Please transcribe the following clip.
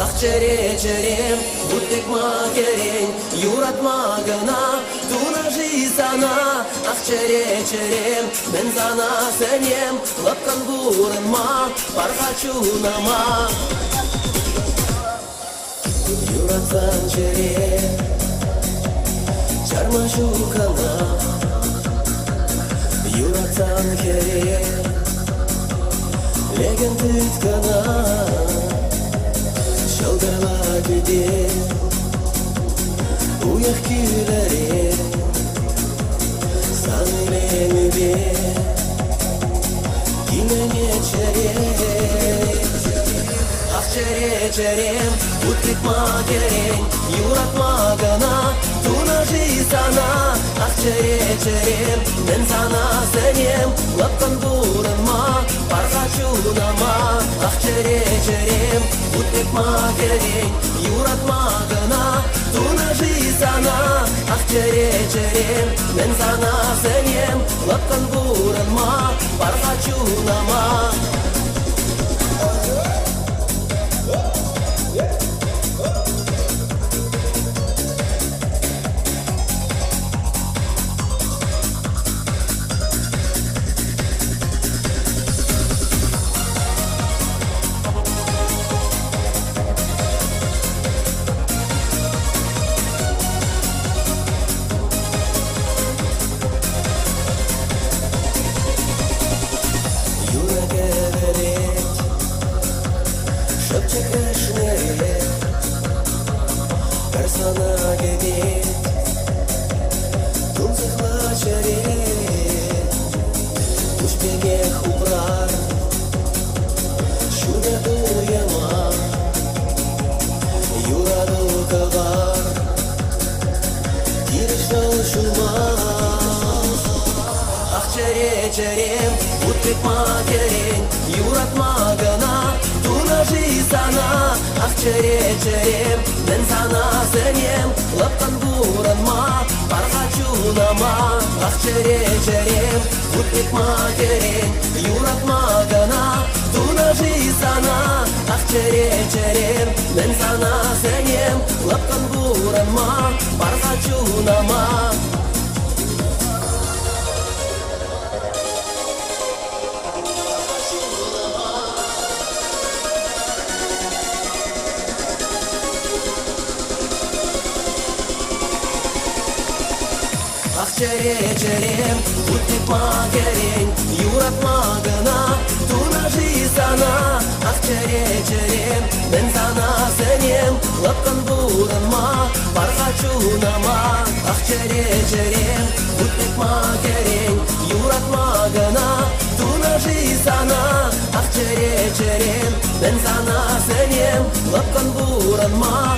Ақчере-черем, бұттекма керен, юратма гына, тунажи сана. Ақчере-черем, мен сана сенем, лапкан бұрынма, барға чунама. Юратсан черем, жарма шукана, юратсан керем, леген түткана. Шалдарла күде, уяқ күләре, санылену бе, кимене чере. Ақчере-черем, ұттықма керен, юратма гана, тунажи сана. Ақчере-черем, мен сана сенем, лапкан бұрынма, барға чунама. Ақчере-черем, ұттықма керен, юратма гана, тунажи сана. Ақчере-черем, мен сана сенем, лапкан бұрынма, барға чунама. Persona gebet, tunzıkla çeret, Uşbege huprar, şurada duyama, Yuradu kavar, Girişal şulma. Ақчере-черем, ұттықма керен, юратма гана, тунажи сана. Ақчере-черем, мен сана сенем, лапкан бұрынма, барға чунама. Ақчере-черем, ұттықма керен, юратма гана, тунажи сана. Ақчере-черем, мен сана сенем, лапкан бұрынма, барға чунама. Ақчере-черем, ұттықма керен, юратма гына, тунажи сана. Ақчере-черем, мен сана сенем, лапкан бұрынма, барға чунама. Ақчере-черем, ұттықма керен, юратма гына, тунажи сана. Ақчере-черем, мен сана сенем, лапкан бұрынма,